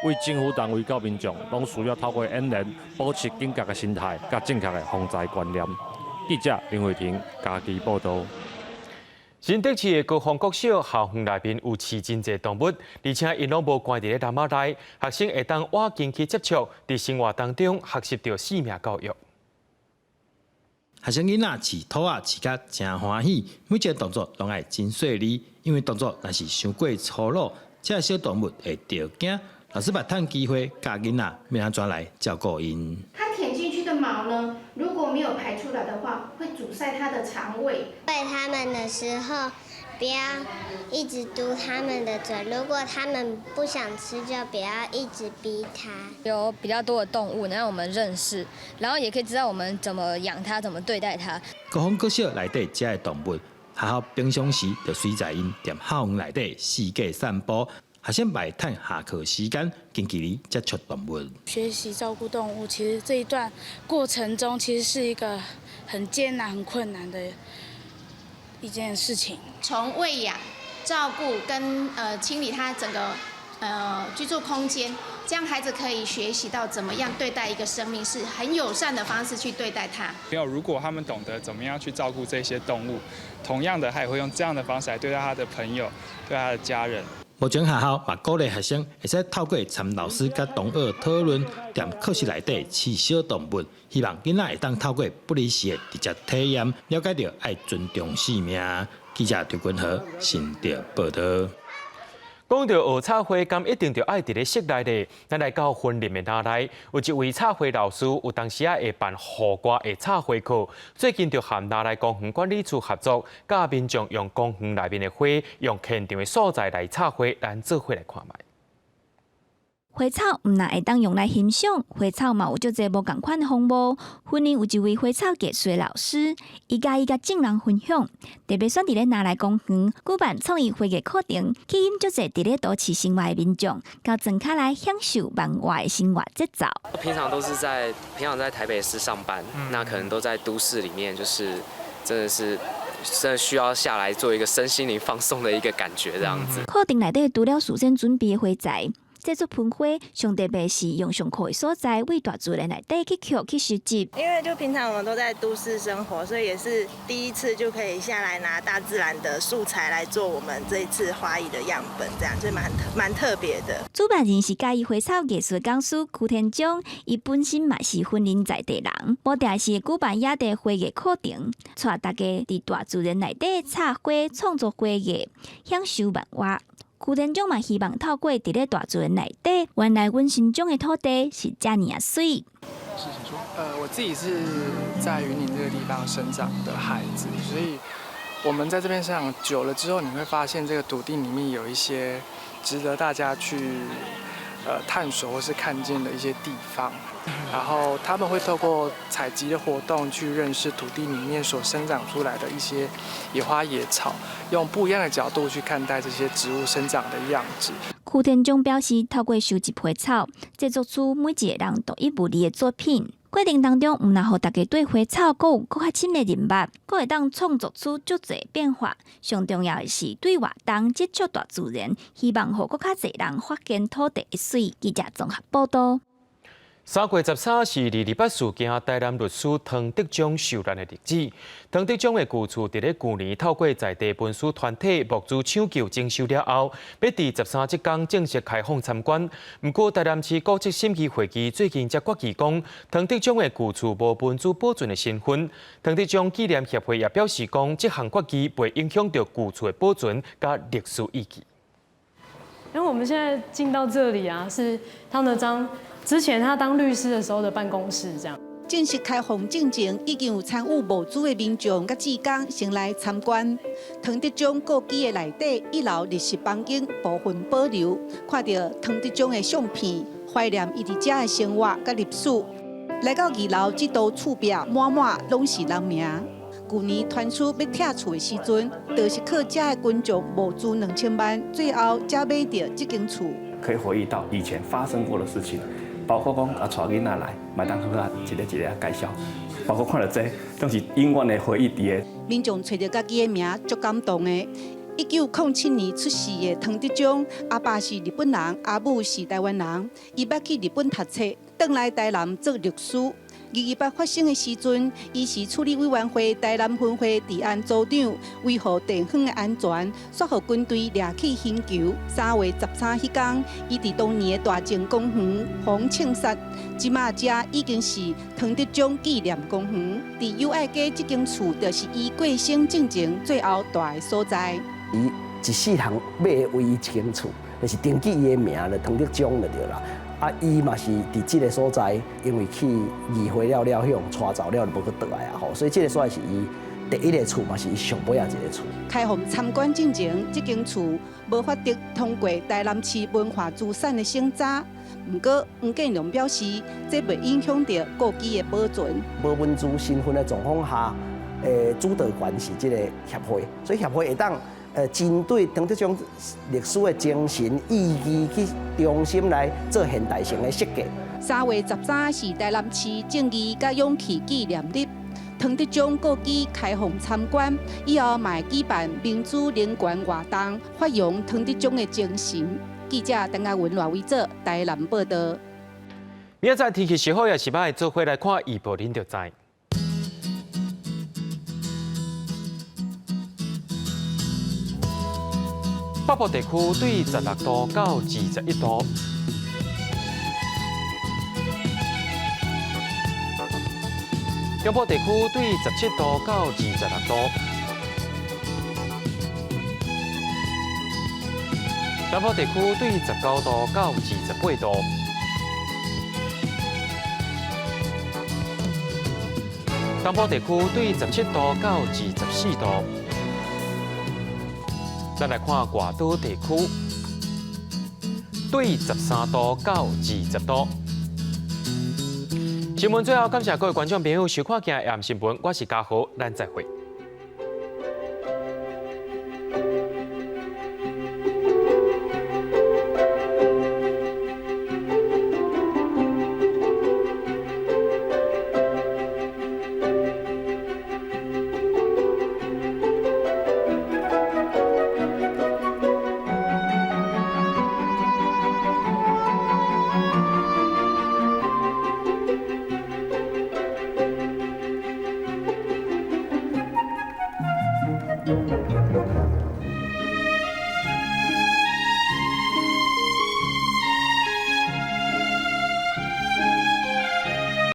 为政府单位到民众，拢需要透过演练，保持警觉的心态，甲正确的防灾观念。记者林慧婷，嘉义报道。新竹市的高峰国小校园内面有饲真侪动物，而且因拢无关伫咧篮仔内，学生会当晚间去接触，伫生活当中学习到生命教育。
学生囡仔饲兔仔饲甲真欢喜，每一个动作拢爱真细腻，因为动作若是伤过粗鲁，这小动物会着惊。老师把趁机会教囡仔要安怎来照顾因。
它舔进去的毛呢，如果没有排出来的话，会阻塞它的肠胃。
喂它们的时候，不要一直嘟它们的嘴，如果它们不想吃，就不要一直逼它。
有比较多的动物能让我们认识，然后也可以知道我们怎么养它，怎么对待它。
高峰国小内底这些动物，学校平常时就随在因踮校园内底四界散步。学生摆趁下课时间，近距离接触动物。
学习照顾动物，其实这一段过程中，其实是一个很艰难、很困难的一件事情。
从喂养、照顾跟清理它整个居住空间，这样孩子可以学习到怎么样对待一个生命，是很友善的方式去对待它。
如果他们懂得怎么样去照顾这些动物，同样的，他也会用这样的方式来对待他的朋友、对他的家人。
目前学校也鼓励学生会使透过参老师甲同学讨论，踮课室内底饲小动物，希望囡仔会当透过不离时的直接体验，了解到爱尊重生命。记者刘君和新竹报道。讲到学插花，敢一定就爱伫咧室内底。咱来到婚礼的那内，有一位插花老师，有当时会办户外的插花课。最近就和那内公园管理处合作，甲民众用公园内面的花，用现场的素材来插花，咱做伙来看卖。
花草毋但会当用来欣赏，花草嘛有足侪无共款的风貌。婚礼有一位花草艺术的老师，伊甲众人分享，特别选伫咧拿来公园举办创意花艺课程，吸引足侪伫咧都市生活的民众，到庄脚来享受文化的生活节奏。
平常在台北市上班，那可能都在都市里面，就是真的需要下来做一个身心灵放松的一个感觉，这样子。
课程内底除了事先准备的花材。制作盆花，上特别是用上课的所在，为大自然内底去收集。
因为就平常我们都在都市生活，所以也是第一次就可以下来拿大自然的素材来做我们这一次花艺的样本，这样就蛮特别的。
主办人是嘉义花草艺术讲师邱天章，伊本身嘛是婚姻在地人，无定是举办野地花艺课程，带大家伫大自然内底插花、创作花艺，享受文化。邱天章嘛希望透过伫咧大自然内底，原来阮心中的土地是遮尔啊水。
是请说。我自己是在云林这个地方生长的孩子，所以我们在这边生长久了之后，你会发现这个土地里面有一些值得大家去探索或是看见的一些地方。然后他们会透过采集的活动去认识土地里面所生长出来的一些野花野草，用不一样的角度去看待这些植物生长的样子。
邱天忠表示，透过收集花草，制作出每一个人独一无二的作品。过程当中，毋但互大家对花草阁有更较深的认识，阁会当创作出足侪变化。上重要的是对活动接触大自然，希望互更较侪人发现土地的水。记者综合报道。
3月13是28事件台南律师唐德忠受难的日子。唐德忠的旧厝伫咧去年透过在地文书团体募资抢救征收了后，要伫13这天正式开放参观。不过台南市古迹审议会议最近才决议讲，唐德忠的旧厝无文书保存的身份。唐德忠纪念协会也表示讲，这项决议袂影响到旧厝的保存甲历史意义。
因为我们现在进到这里啊，是汤德章之前他当律师的时候的办公室，这样。
正式开放进前，已经有参与募资的民众甲志工先来参观。唐德忠故居的内底一楼历史房间部分保留，看到唐德忠的相片，怀念伊伫遮的生活甲历史。来到2楼，这道厝壁满满拢是人名。去年传出要拆厝的时阵，就是靠遮的群众募资2000万，最后才买到这间厝。
可以回忆到以前发生过的事情，包括讲带囡仔来，麦当劳一个介绍，包括看到这都是永远的回忆伫的。
民众找到家己的名，足感动的。1907年出世的唐德忠，阿爸是日本人，阿母是台湾人。伊捌去日本读册，返来台南做律师。228发生的时阵，伊是处理委员会台南分会治安组长，维护地方的安全，说互军队掠去刑求。3月13迄天，伊伫当年的大正公园红庆杀，即马遮已经是唐德忠纪念公园。伫友爱街这间厝，就是伊过生进前最后住的所在。
伊一世人买的唯一一间厝，就是登记伊的名了，唐德忠就对啦。啊，伊嘛是伫即个所在，因为去议会了，向带走了，就无去倒来啊吼，所以即个所在是伊第一个厝嘛，是伊上尾啊一个厝。
开放参观进前，这间厝无法得通过台南市文化资产的审查。不过黄建良表示，这袂影响到故居的保存。
无文书身份的状况下，主导权是这个协会，所以协会会当。针对唐德忠历史的精神意义去中心来做现代性的设计。
3月13是台南市正义甲勇气纪念日，唐德忠故居开放参观，以后嘛会举办民主人权活动，发扬唐德忠的精神。记者陈嘉文、赖伟做台南报道。
明仔载天气时好，也是歹做伙来看预报，恁就知。北部地区对16度到21度，中部地区对17度到26度，南部地区对19度到28度，东部地区对17度到24度。再来看外岛地区，对13度到20度。新闻最后，感谢各位观众朋友收看今日暗新闻，我是嘉豪，咱再会。